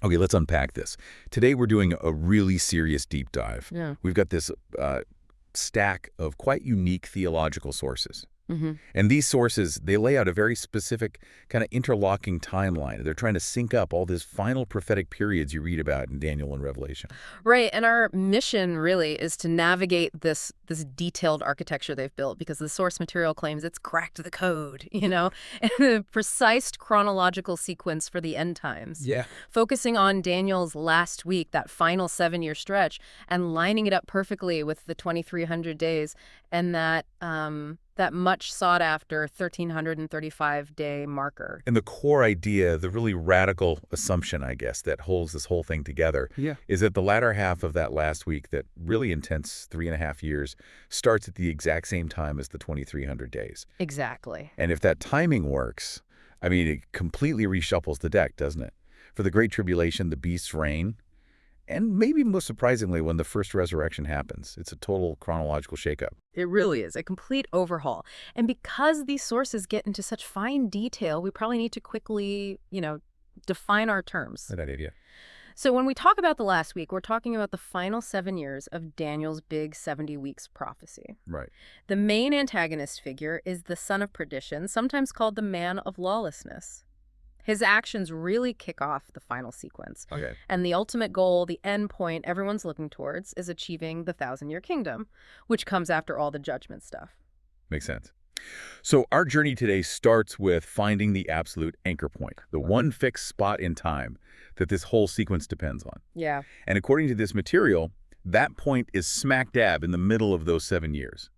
Okay, let's unpack this. Today we're doing a really serious deep dive. Yeah. We've got this stack of quite unique theological sources. Mm-hmm. And these sources, they lay out a very specific kind of interlocking timeline. They're trying to sync up all these final prophetic periods you read about in Daniel and Revelation. Right, and our mission really is to navigate this detailed architecture they've built because the source material claims it's cracked the code, and the precise chronological sequence for the end times. Yeah. Focusing on Daniel's last week, that final 7-year stretch, and lining it up perfectly with the 2300 days and that much sought-after 1,335-day marker. And the core idea, the really radical assumption, I guess, that holds this whole thing together is that the latter half of that last week, that really intense 3.5 years, starts at the exact same time as the 2,300 days. Exactly. And if that timing works, I mean, it completely reshuffles the deck, doesn't it? For the Great Tribulation, the beasts reign. And maybe most surprisingly, when the first resurrection happens, it's a total chronological shakeup. It really is a complete overhaul. And because these sources get into such fine detail, we probably need to quickly, define our terms. Good idea. So when we talk about the last week, we're talking about the final 7 years of Daniel's big 70 weeks prophecy. Right. The main antagonist figure is the son of perdition, sometimes called the man of lawlessness. His actions really kick off the final sequence. Okay. And the ultimate goal, the end point everyone's looking towards, is achieving the 1,000-year kingdom, which comes after all the judgment stuff. Makes sense. So our journey today starts with finding the absolute anchor point, the one fixed spot in time that this whole sequence depends on. Yeah. And according to this material, that point is smack dab in the middle of those 7 years.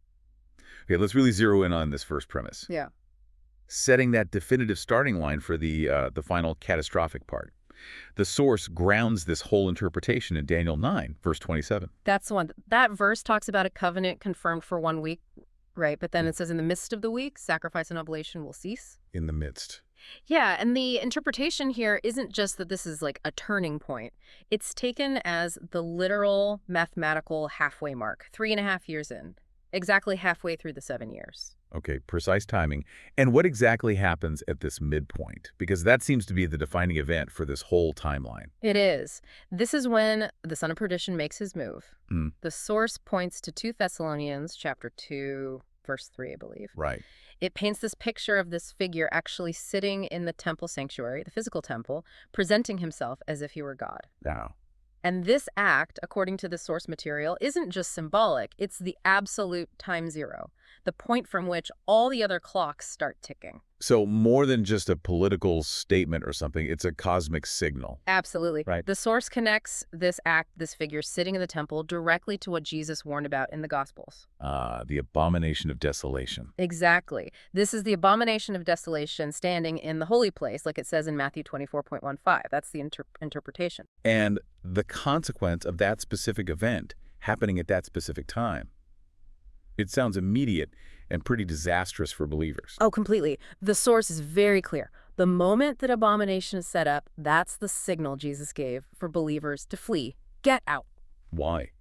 Okay, let's really zero in on this first premise. Yeah. Setting that definitive starting line for the final catastrophic part. The source grounds this whole interpretation in Daniel 9, verse 27. That's the one. That verse talks about a covenant confirmed for 1 week, right? But then it says in the midst of the week, sacrifice and oblation will cease. In the midst. Yeah, and the interpretation here isn't just that this is like a turning point. It's taken as the literal mathematical halfway mark, 3.5 years in, exactly halfway through the 7 years. Okay, precise timing. And what exactly happens at this midpoint? Because that seems to be the defining event for this whole timeline. It is. This is when the son of perdition makes his move. The source points to 2 Thessalonians chapter 2, verse 3, I believe. Right. It paints this picture of this figure actually sitting in the temple sanctuary, the physical temple, presenting himself as if he were God. Now. And this act, according to the source material, isn't just symbolic. It's the absolute time zero, the point from which all the other clocks start ticking. So more than just a political statement or something, it's a cosmic signal. Absolutely. Right. The source connects this act, this figure sitting in the temple, directly to what Jesus warned about in the Gospels. The abomination of desolation. Exactly. This is the abomination of desolation standing in the holy place, like it says in Matthew 24.15. That's the interpretation. And the consequence of that specific event happening at that specific time. It sounds immediate and pretty disastrous for believers. Oh, completely. The source is very clear. The moment that abomination is set up, that's the signal Jesus gave for believers to flee. Get out. Why?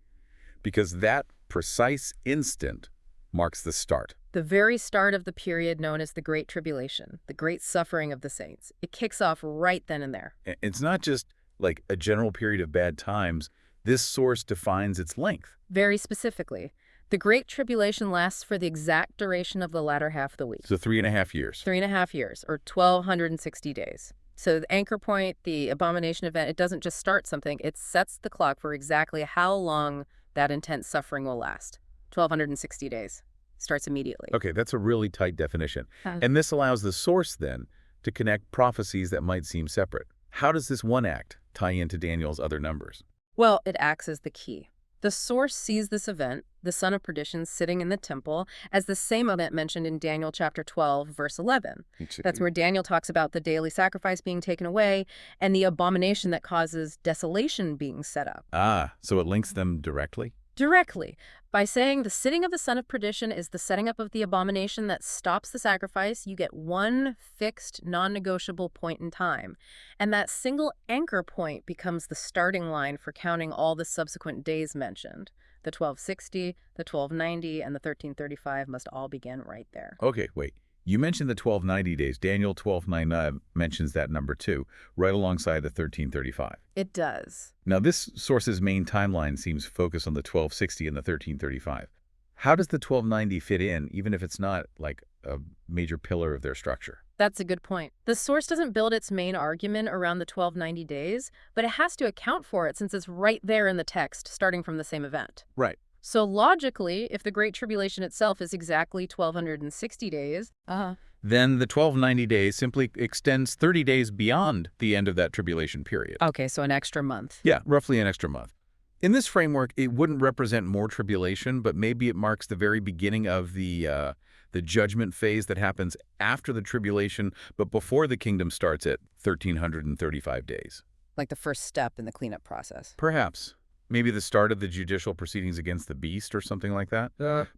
Because that precise instant marks the start. The very start of the period known as the Great Tribulation, the great suffering of the saints. It kicks off right then and there. It's not just like a general period of bad times. This source defines its length. Very specifically. The Great Tribulation lasts for the exact duration of the latter half of the week. So 3.5 years. 3.5 years, or 1,260 days. So the anchor point, the abomination event, it doesn't just start something, it sets the clock for exactly how long that intense suffering will last. 1,260 days. Starts immediately. Okay, that's a really tight definition. And this allows the source then to connect prophecies that might seem separate. How does this one act tie into Daniel's other numbers? Well, it acts as the key. The source sees this event, the son of perdition sitting in the temple, as the same event mentioned in Daniel chapter 12, verse 11. That's where Daniel talks about the daily sacrifice being taken away and the abomination that causes desolation being set up. So it links them directly? Directly, by saying the sitting of the son of perdition is the setting up of the abomination that stops the sacrifice. You get one fixed, non-negotiable point in time. And that single anchor point becomes the starting line for counting all the subsequent days mentioned. The 1260, the 1290, and the 1335 must all begin right there. Okay, wait. You mentioned the 1290 days. Daniel 12:9 mentions that number too, right alongside the 1335. It does. Now, this source's main timeline seems focused on the 1260 and the 1335. How does the 1290 fit in, even if it's not like a major pillar of their structure? That's a good point. The source doesn't build its main argument around the 1290 days, but it has to account for it since it's right there in the text, starting from the same event. Right. So logically, if the Great Tribulation itself is exactly 1260 days, then the 1290 days simply extends 30 days beyond the end of that tribulation period. Okay, so an extra month. Yeah, roughly an extra month. In this framework, it wouldn't represent more tribulation, but maybe it marks the very beginning of the judgment phase that happens after the tribulation, but before the kingdom starts at 1335 days. Like the first step in the cleanup process. Perhaps. Maybe the start of the judicial proceedings against the beast or something like that.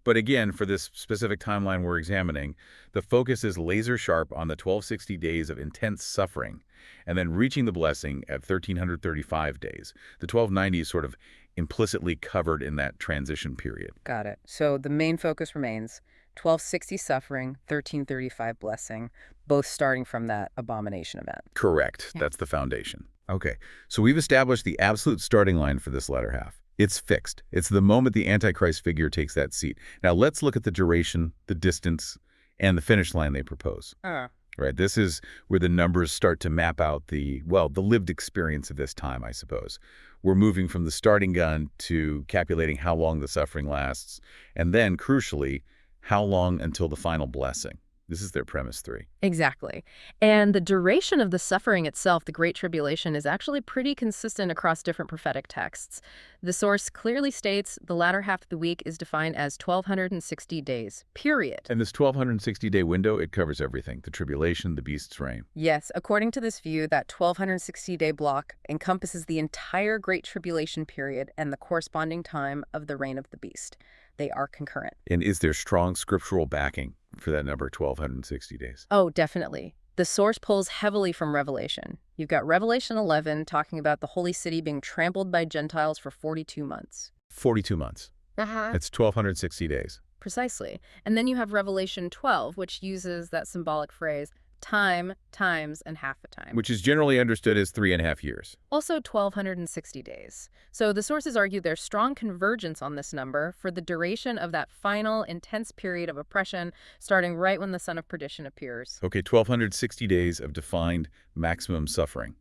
But again, for this specific timeline we're examining, the focus is laser sharp on the 1260 days of intense suffering and then reaching the blessing at 1335 days. The 1290 is sort of implicitly covered in that transition period. Got it. So the main focus remains 1260 suffering, 1335 blessing, both starting from that abomination event. Correct. Yeah. That's the foundation. Okay, so we've established the absolute starting line for this latter half. It's fixed. It's the moment the Antichrist figure takes that seat. Now let's look at the duration, the distance, and the finish line they propose. Right, this is where the numbers start to map out the lived experience of this time, I suppose. We're moving from the starting gun to calculating how long the suffering lasts, and then, crucially, how long until the final blessing. This is their premise 3. Exactly. And the duration of the suffering itself, the Great Tribulation, is actually pretty consistent across different prophetic texts. The source clearly states the latter half of the week is defined as 1260 days, period. And this 1260-day window, it covers everything, the tribulation, the beast's reign. Yes, according to this view, that 1260-day block encompasses the entire Great Tribulation period and the corresponding time of the reign of the beast. They are concurrent. And is there strong scriptural backing for that number, 1260 days? Oh, definitely. The source pulls heavily from Revelation. You've got Revelation 11 talking about the holy city being trampled by Gentiles for 42 months. 42 months. That's 1260 days. Precisely. And then you have Revelation 12, which uses that symbolic phrase, time, times, and half a time. Which is generally understood as 3.5 years. Also 1260 days. So the sources argue there's strong convergence on this number for the duration of that final intense period of oppression, starting right when the son of perdition appears. Okay, 1260 days of defined maximum suffering.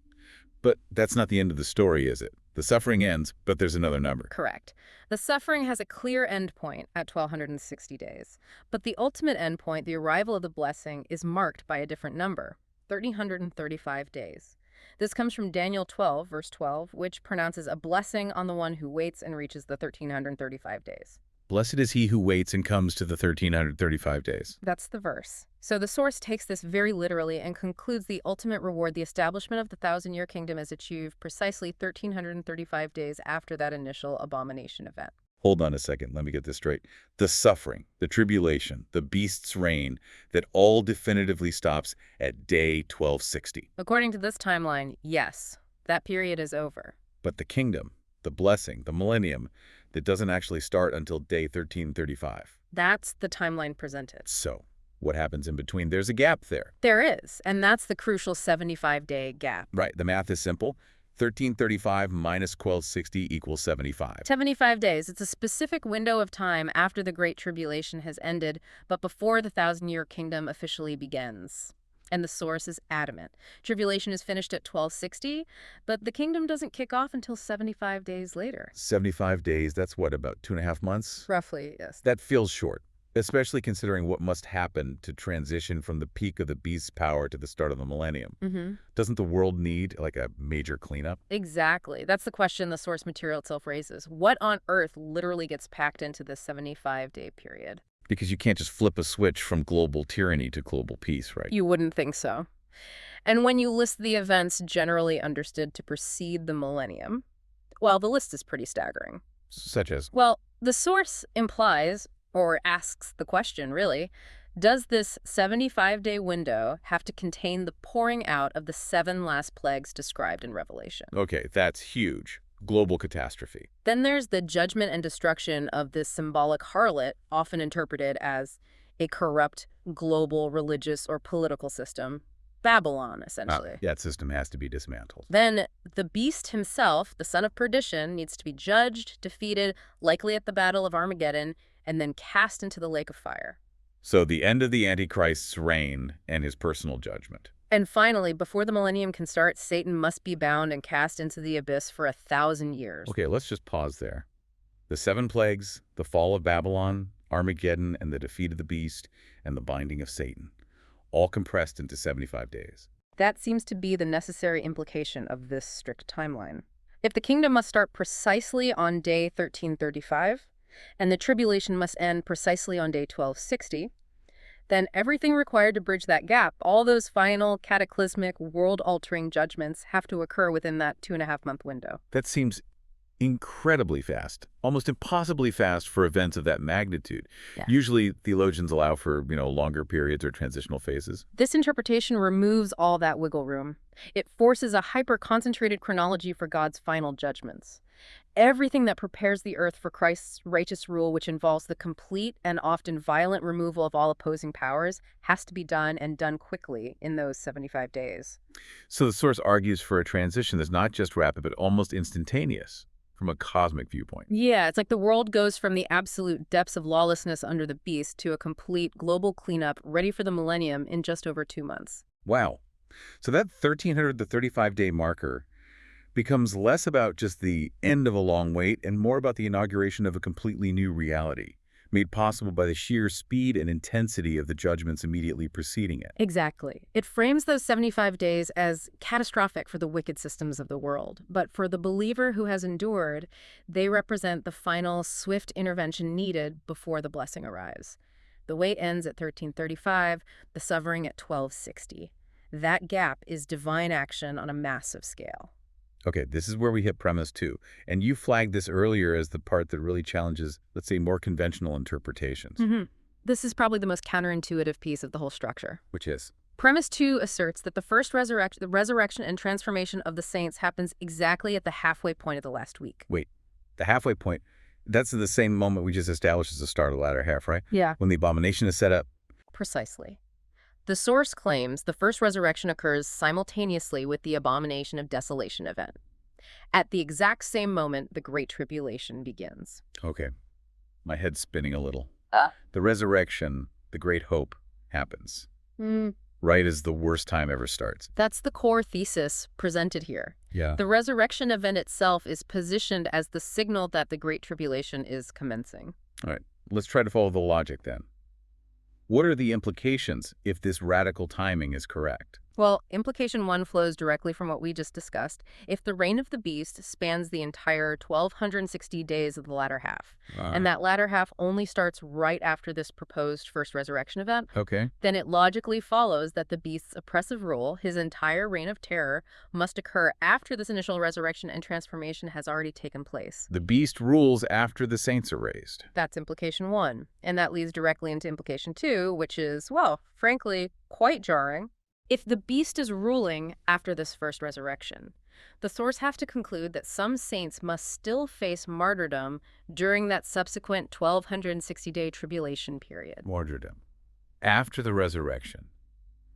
But that's not the end of the story, is it? The suffering ends, but there's another number. Correct. The suffering has a clear endpoint at 1260 days. But the ultimate endpoint, the arrival of the blessing, is marked by a different number, 1335 days. This comes from Daniel 12, verse 12, which pronounces a blessing on the one who waits and reaches the 1335 days. Blessed is he who waits and comes to the 1335 days. That's the verse. So the source takes this very literally and concludes the ultimate reward, the establishment of the 1,000-year kingdom, is achieved precisely 1335 days after that initial abomination event. Hold on a second, let me get this straight. The suffering, the tribulation, the beast's reign, that all definitively stops at day 1260. According to this timeline, yes, that period is over. But the kingdom, the blessing, the millennium, that doesn't actually start until day 1335. That's the timeline presented. So, what happens in between? There's a gap there. There is, and that's the crucial 75-day gap. Right, the math is simple. 1335 minus 1260 equals 75. 75 days. It's a specific window of time after the Great Tribulation has ended, but before the 1,000-year kingdom officially begins. And the source is adamant. Tribulation is finished at 1260, but the kingdom doesn't kick off until 75 days later. 75 days, that's what, about 2.5 months? Roughly, yes. That feels short, especially considering what must happen to transition from the peak of the beast's power to the start of the millennium. Doesn't the world need, like, a major cleanup? Exactly. That's the question the source material itself raises. What on earth literally gets packed into this 75-day period? Because you can't just flip a switch from global tyranny to global peace, right? You wouldn't think so. And when you list the events generally understood to precede the millennium, well, the list is pretty staggering. Such as? Well, the source implies, or asks the question, really, does this 75-day window have to contain the pouring out of the 7 last plagues described in Revelation? Okay, that's huge. Global catastrophe. Then there's the judgment and destruction of this symbolic harlot, often interpreted as a corrupt global religious or political system. Babylon, essentially. That system has to be dismantled. Then the beast himself, the son of perdition, needs to be judged, defeated, likely at the Battle of Armageddon, and then cast into the lake of fire. So the end of the Antichrist's reign and his personal judgment. And finally, before the millennium can start, Satan must be bound and cast into the abyss for 1,000 years. Okay, let's just pause there. The 7 plagues, the fall of Babylon, Armageddon, and the defeat of the beast, and the binding of Satan, all compressed into 75 days. That seems to be the necessary implication of this strict timeline. If the kingdom must start precisely on day 1335, and the tribulation must end precisely on day 1260, then everything required to bridge that gap, all those final cataclysmic, world-altering judgments have to occur within that 2.5-month window. That seems incredibly fast, almost impossibly fast for events of that magnitude. Yeah. Usually theologians allow for, longer periods or transitional phases. This interpretation removes all that wiggle room. It forces a hyper-concentrated chronology for God's final judgments. Everything that prepares the earth for Christ's righteous rule, which involves the complete and often violent removal of all opposing powers, has to be done and done quickly in those 75 days. So the source argues for a transition that's not just rapid, but almost instantaneous from a cosmic viewpoint. Yeah, it's like the world goes from the absolute depths of lawlessness under the beast to a complete global cleanup ready for the millennium in just over 2 months. Wow. So that 1300 to 35-day marker becomes less about just the end of a long wait and more about the inauguration of a completely new reality, made possible by the sheer speed and intensity of the judgments immediately preceding it. Exactly. It frames those 75 days as catastrophic for the wicked systems of the world. But for the believer who has endured, they represent the final swift intervention needed before the blessing arrives. The wait ends at 1335, the suffering at 1260. That gap is divine action on a massive scale. Okay, this is where we hit premise 2. And you flagged this earlier as the part that really challenges, let's say, more conventional interpretations. This is probably the most counterintuitive piece of the whole structure. Which is? Premise 2 asserts that the resurrection and transformation of the saints happens exactly at the halfway point of the last week. Wait, the halfway point, that's the same moment we just established as the start of the latter half, right? Yeah. When the abomination is set up? Precisely. The source claims the first resurrection occurs simultaneously with the abomination of desolation event. At the exact same moment, the Great Tribulation begins. Okay. My head's spinning a little. The resurrection, the great hope, happens. Right as the worst time ever starts. That's the core thesis presented here. Yeah. The resurrection event itself is positioned as the signal that the Great Tribulation is commencing. All right. Let's try to follow the logic then. What are the implications if this radical timing is correct? Well, implication 1 flows directly from what we just discussed. If the reign of the beast spans the entire 1,260 days of the latter half, and that latter half only starts right after this proposed first resurrection event, then it logically follows that the beast's oppressive rule, his entire reign of terror, must occur after this initial resurrection and transformation has already taken place. The beast rules after the saints are raised. That's implication 1. And that leads directly into implication 2, which is, well, frankly, quite jarring. If the beast is ruling after this first resurrection, the source has to conclude that some saints must still face martyrdom during that subsequent 1,260-day tribulation period. Martyrdom. After the resurrection.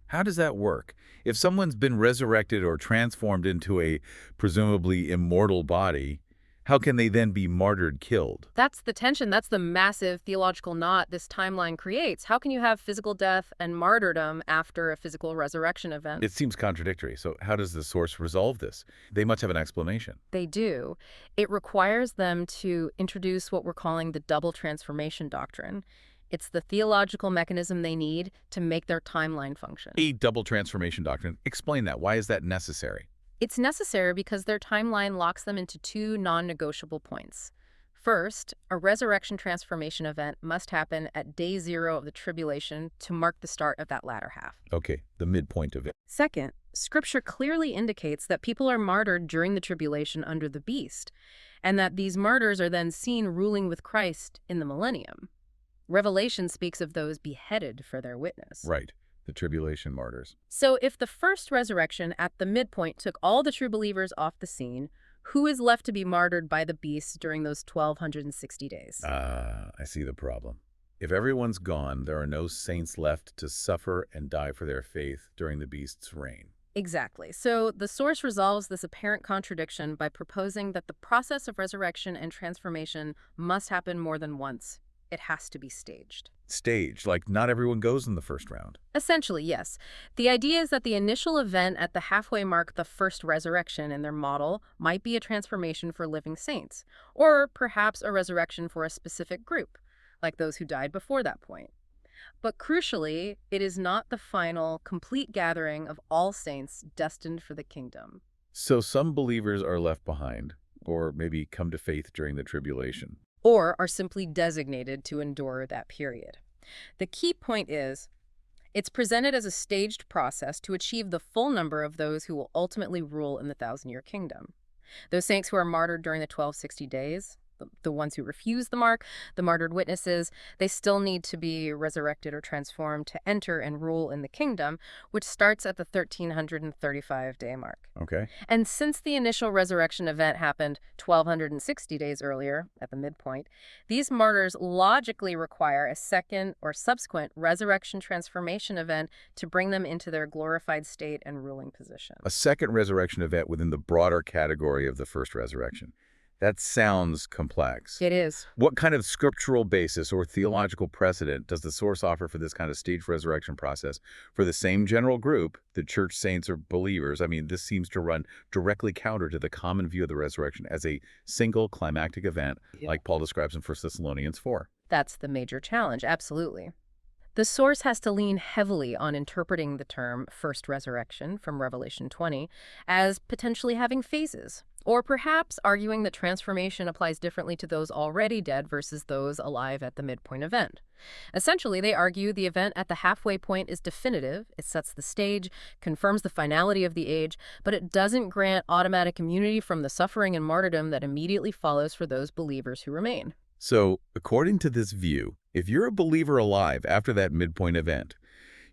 How does that work? If someone's been resurrected or transformed into a presumably immortal body, how can they then be martyred, killed? That's the tension. That's the massive theological knot this timeline creates. How can you have physical death and martyrdom after a physical resurrection event? It seems contradictory. So how does the source resolve this? They must have an explanation. They do. It requires them to introduce what we're calling the double transformation doctrine. It's the theological mechanism they need to make their timeline function. A double transformation doctrine. Explain that. Why is that necessary? It's necessary because their timeline locks them into 2 non-negotiable points. First, a resurrection transformation event must happen at day 0 of the tribulation to mark the start of that latter half. Okay, the midpoint of it. Second, Scripture clearly indicates that people are martyred during the tribulation under the beast, and that these martyrs are then seen ruling with Christ in the millennium. Revelation speaks of those beheaded for their witness. Right. The tribulation martyrs. So if the first resurrection at the midpoint took all the true believers off the scene, who is left to be martyred by the beast during those 1,260 days? I see the problem. If everyone's gone, there are no saints left to suffer and die for their faith during the beast's reign. Exactly. So the source resolves this apparent contradiction by proposing that the process of resurrection and transformation must happen more than once. It has to be staged. Staged, like not everyone goes in the first round. Essentially, yes. The idea is that the initial event at the halfway mark, the first resurrection in their model, might be a transformation for living saints, or perhaps a resurrection for a specific group, like those who died before that point. But crucially, it is not the final, complete gathering of all saints destined for the kingdom. So some believers are left behind, or maybe come to faith during the tribulation. Or are simply designated to endure that period. The key point is, it's presented as a staged process to achieve the full number of those who will ultimately rule in the 1,000-year kingdom. Those saints who are martyred during the 1260 days, the ones who refuse the mark, the martyred witnesses, they still need to be resurrected or transformed to enter and rule in the kingdom, which starts at the 1,335-day mark. Okay. And since the initial resurrection event happened 1,260 days earlier, at the midpoint, these martyrs logically require a second or subsequent resurrection transformation event to bring them into their glorified state and ruling position. A second resurrection event within the broader category of the first resurrection. That sounds complex. It is. What kind of scriptural basis or theological precedent does the source offer for this kind of staged resurrection process for the same general group, the church saints or believers? I mean, this seems to run directly counter to the common view of the resurrection as a single climactic event, like Paul describes in 1 Thessalonians 4. That's the major challenge, absolutely. The source has to lean heavily on interpreting the term first resurrection from Revelation 20 as potentially having phases, or perhaps arguing that transformation applies differently to those already dead versus those alive at the midpoint event. Essentially, they argue the event at the halfway point is definitive, it sets the stage, confirms the finality of the age, but it doesn't grant automatic immunity from the suffering and martyrdom that immediately follows for those believers who remain. So, according to this view, if you're a believer alive after that midpoint event,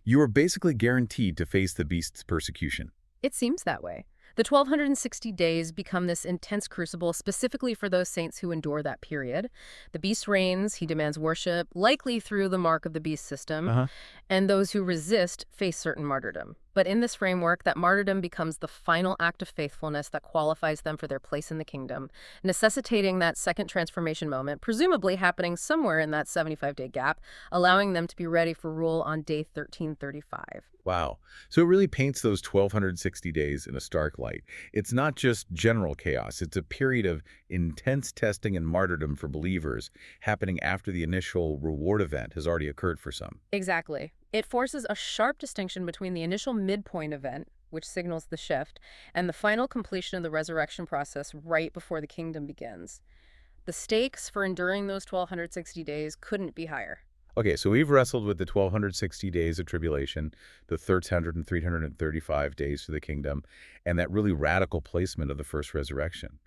you are basically guaranteed to face the beast's persecution. It seems that way. The 1,260 days become this intense crucible specifically for those saints who endure that period. The beast reigns, he demands worship, likely through the mark of the beast system, and those who resist face certain martyrdom. But in this framework, that martyrdom becomes the final act of faithfulness that qualifies them for their place in the kingdom, necessitating that second transformation moment, presumably happening somewhere in that 75-day gap, allowing them to be ready for rule on day 1335. Wow. So it really paints those 1,260 days in a stark light. It's not just general chaos. It's a period of intense testing and martyrdom for believers happening after the initial reward event has already occurred for some. Exactly. It forces a sharp distinction between the initial midpoint event, which signals the shift, and the final completion of the resurrection process right before the kingdom begins. The stakes for enduring those 1,260 days couldn't be higher. Okay, so we've wrestled with the 1,260 days of tribulation, the 335 days to the kingdom, and that really radical placement of the first resurrection.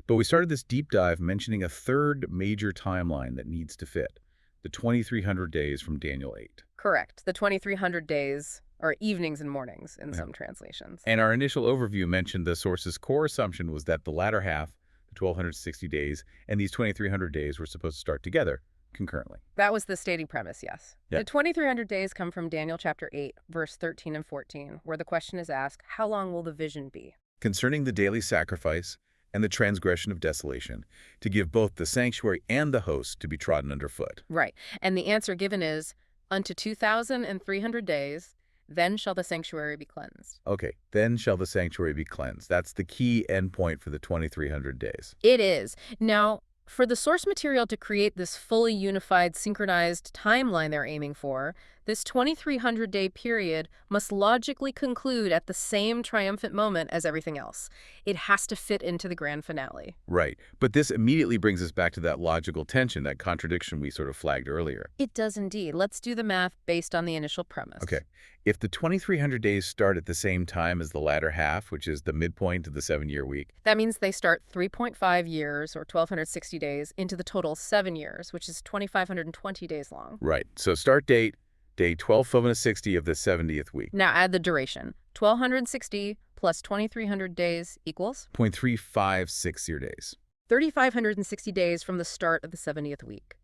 But we started this deep dive mentioning a third major timeline that needs to fit, the 2,300 days from Daniel 8. Correct. The 2,300 days, or evenings and mornings in some translations. And our initial overview mentioned the source's core assumption was that the latter half, the 1,260 days, and these 2,300 days were supposed to start together concurrently. That was the stating premise, yes. Yeah. The 2,300 days come from Daniel chapter 8, verse 13 and 14, where the question is asked, how long will the vision be? Concerning the daily sacrifice and the transgression of desolation, to give both the sanctuary and the host to be trodden underfoot. Right. And the answer given is, unto 2,300 days, then shall the sanctuary be cleansed. Okay, then shall the sanctuary be cleansed. That's the key endpoint for the 2,300 days. It is. Now, for the source material to create this fully unified, synchronized timeline they're aiming for, this 2,300-day period must logically conclude at the same triumphant moment as everything else. It has to fit into the grand finale. Right. But this immediately brings us back to that logical tension, that contradiction we sort of flagged earlier. It does indeed. Let's do the math based on the initial premise. Okay. If the 2,300 days start at the same time as the latter half, which is the midpoint of the 7-year week. That means they start 3.5 years, or 1,260 days, into the total 7 years, which is 2,520 days long. Right. So start date, day 1260 of the 70th week. Now add the duration. 1,260 plus 2,300 days equals? 0.356 year days. 3,560 days from the start of the 70th week.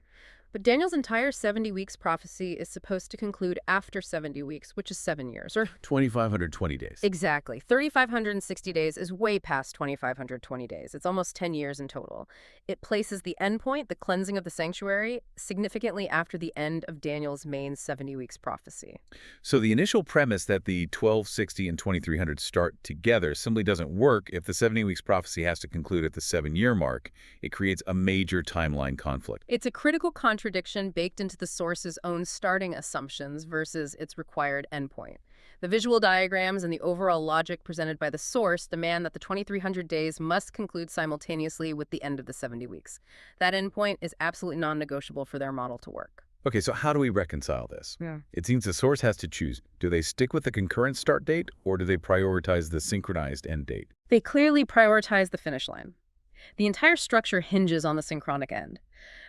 But Daniel's entire 70 weeks prophecy is supposed to conclude after 70 weeks, which is 7 years, or 2,520 days. exactly. 3,560 days is way past 2,520 days. It's almost 10 years in total. It places the endpoint, the cleansing of the sanctuary, significantly after the end of Daniel's main 70 weeks prophecy. So the initial premise that the 1260 and 2300 start together simply doesn't work if the 70 weeks prophecy has to conclude at the 7-year mark. It creates a major timeline conflict. It's a critical contradiction baked into the source's own starting assumptions versus its required endpoint. The visual diagrams and the overall logic presented by the source demand that the 2300 days must conclude simultaneously with the end of the 70 weeks. That endpoint is absolutely non-negotiable for their model to work. Okay, so how do we reconcile this? Yeah. It seems the source has to choose. Do they stick with the concurrent start date, or do they prioritize the synchronized end date? They clearly prioritize the finish line. The entire structure hinges on the synchronic end.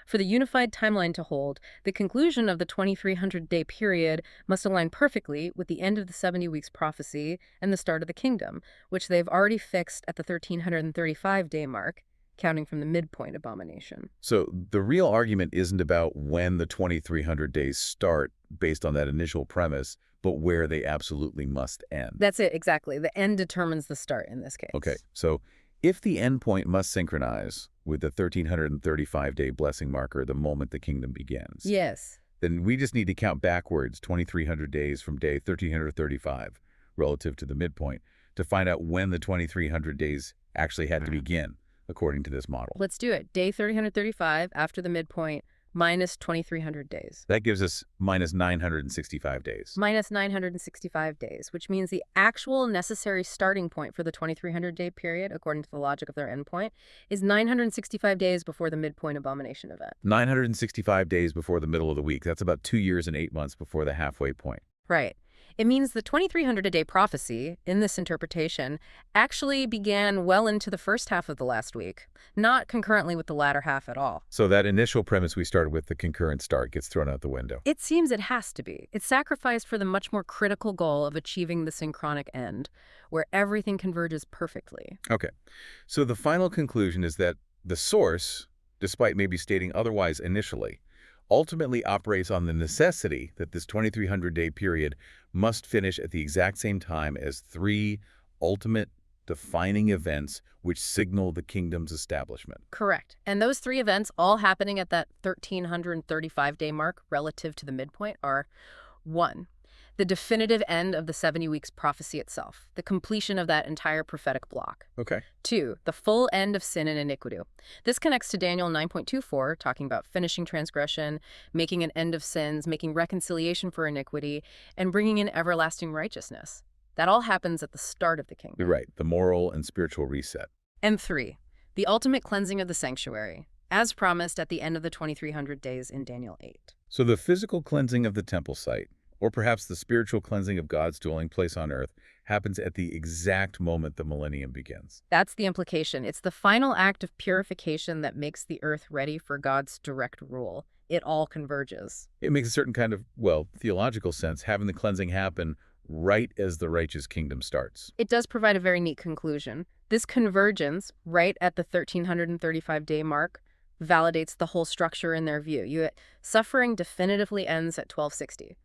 For the unified timeline to hold, the conclusion of the 2300-day period must align perfectly with the end of the 70 weeks prophecy and the start of the kingdom, which they've already fixed at the 1335-day mark, counting from the midpoint abomination. So the real argument isn't about when the 2300 days start based on that initial premise, but where they absolutely must end. That's it, exactly. The end determines the start in this case. Okay, so if the endpoint must synchronize with the 1335-day blessing marker the moment the kingdom begins, yes, then we just need to count backwards 2300 days from day 1335 relative to the midpoint to find out when the 2300 days actually had to begin, according to this model. Let's do it. Day 1335 after the midpoint minus 2300 days. That gives us minus 965 days. Minus 965 days, which means the actual necessary starting point for the 2300-day period, according to the logic of their endpoint, is 965 days before the midpoint abomination event. 965 days before the middle of the week. That's about 2 years and 8 months before the halfway point. Right. It means the 2300-a-day prophecy, in this interpretation, actually began well into the first half of the last week, not concurrently with the latter half at all. So that initial premise we started with, the concurrent start, gets thrown out the window. It seems it has to be. It's sacrificed for the much more critical goal of achieving the synchronic end, where everything converges perfectly. Okay. So the final conclusion is that the source, despite maybe stating otherwise initially, ultimately operates on the necessity that this 2300-day period must finish at the exact same time as 3 ultimate defining events which signal the kingdom's establishment. Correct. And those 3 events, all happening at that 1335-day mark relative to the midpoint, are 1. The definitive end of the 70 weeks prophecy itself, the completion of that entire prophetic block. Okay. 2, the full end of sin and iniquity. This connects to Daniel 9.24, talking about finishing transgression, making an end of sins, making reconciliation for iniquity, and bringing in everlasting righteousness. That all happens at the start of the kingdom. Right, the moral and spiritual reset. And 3, the ultimate cleansing of the sanctuary, as promised at the end of the 2300 days in Daniel 8. So the physical cleansing of the temple site, or perhaps the spiritual cleansing of God's dwelling place on earth, happens at the exact moment the millennium begins. That's the implication. It's the final act of purification that makes the earth ready for God's direct rule. It all converges. It makes a certain kind of, well, theological sense, having the cleansing happen right as the righteous kingdom starts. It does provide a very neat conclusion. This convergence, right at the 1335-day mark, validates the whole structure in their view. Suffering definitively ends at 1260.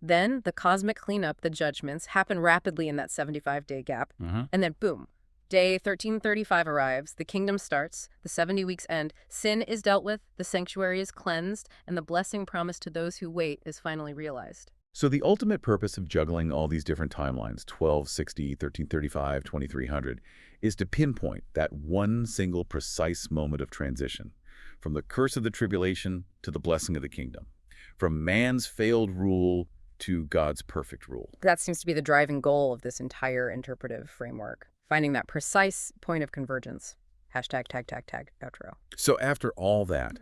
Then the cosmic cleanup, the judgments, happen rapidly in that 75-day gap. And then boom, day 1335 arrives, the kingdom starts, the 70 weeks end, sin is dealt with, the sanctuary is cleansed, and the blessing promised to those who wait is finally realized. So the ultimate purpose of juggling all these different timelines, 1260, 1335, 2300, is to pinpoint that one single precise moment of transition, from the curse of the tribulation to the blessing of the kingdom, from man's failed rule to God's perfect rule. That seems to be the driving goal of this entire interpretive framework, finding that precise point of convergence. Hashtag tag, tag, tag, outro. So after all that,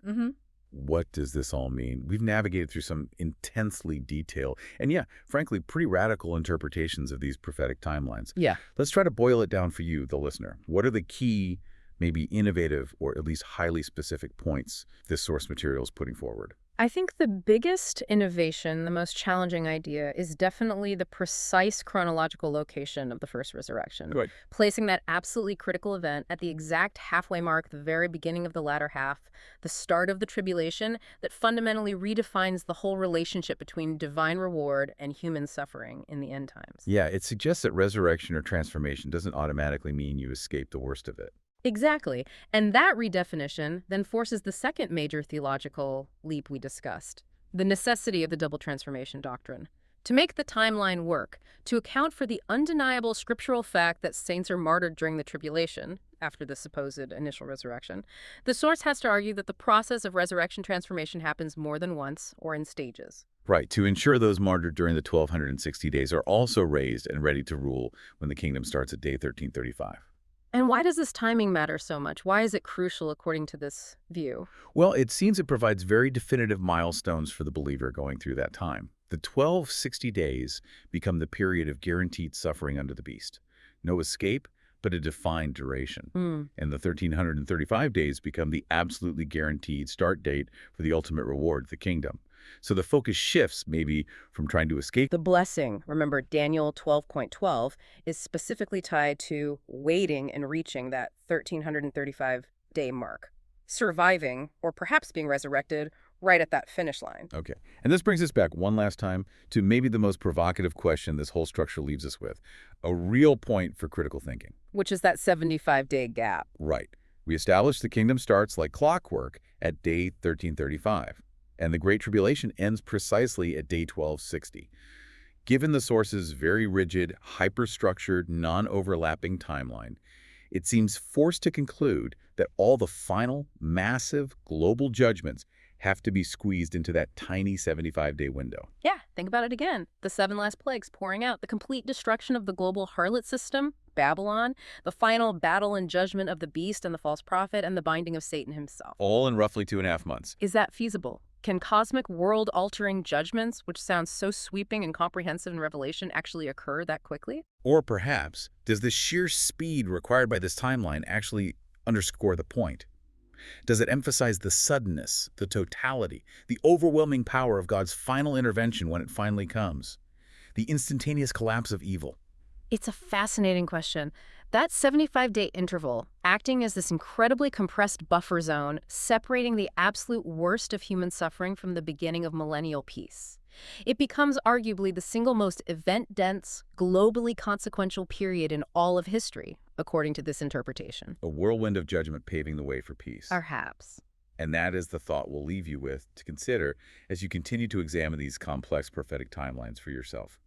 what does this all mean? We've navigated through some intensely detailed and, yeah, frankly, pretty radical interpretations of these prophetic timelines. Yeah. Let's try to boil it down for you, the listener. What are the key, maybe innovative, or at least highly specific points this source material is putting forward? I think the biggest innovation, the most challenging idea, is definitely the precise chronological location of the first resurrection. Good. Placing that absolutely critical event at the exact halfway mark, the very beginning of the latter half, the start of the tribulation, that fundamentally redefines the whole relationship between divine reward and human suffering in the end times. Yeah, it suggests that resurrection or transformation doesn't automatically mean you escape the worst of it. Exactly. And that redefinition then forces the second major theological leap we discussed, the necessity of the double transformation doctrine. To make the timeline work, to account for the undeniable scriptural fact that saints are martyred during the tribulation, after the supposed initial resurrection, the source has to argue that the process of resurrection transformation happens more than once or in stages. Right, to ensure those martyred during the 1260 days are also raised and ready to rule when the kingdom starts at day 1335. And why does this timing matter so much? Why is it crucial according to this view? Well, it seems it provides very definitive milestones for the believer going through that time. The 1260 days become the period of guaranteed suffering under the beast. No escape, but a defined duration. And the 1335 days become the absolutely guaranteed start date for the ultimate reward, the kingdom. So the focus shifts maybe from trying to escape. The blessing, remember Daniel 12.12, is specifically tied to waiting and reaching that 1335-day mark, surviving or perhaps being resurrected right at that finish line. Okay. And this brings us back one last time to maybe the most provocative question this whole structure leaves us with, a real point for critical thinking. Which is that 75-day gap. Right. We established the kingdom starts like clockwork at day 1335. And the Great Tribulation ends precisely at day 1260. Given the source's very rigid, hyper-structured, non-overlapping timeline, it seems forced to conclude that all the final, massive, global judgments have to be squeezed into that tiny 75-day window. Yeah, think about it again. The 7 last plagues pouring out, the complete destruction of the global harlot system, Babylon, the final battle and judgment of the beast and the false prophet, and the binding of Satan himself. All in roughly 2.5 months. Is that feasible? Can cosmic world-altering judgments, which sounds so sweeping and comprehensive in Revelation, actually occur that quickly? Or perhaps, does the sheer speed required by this timeline actually underscore the point? Does it emphasize the suddenness, the totality, the overwhelming power of God's final intervention when it finally comes? The instantaneous collapse of evil? It's a fascinating question. That 75-day interval, acting as this incredibly compressed buffer zone, separating the absolute worst of human suffering from the beginning of millennial peace. It becomes arguably the single most event-dense, globally consequential period in all of history, according to this interpretation. A whirlwind of judgment paving the way for peace. Perhaps. And that is the thought we'll leave you with to consider as you continue to examine these complex prophetic timelines for yourself.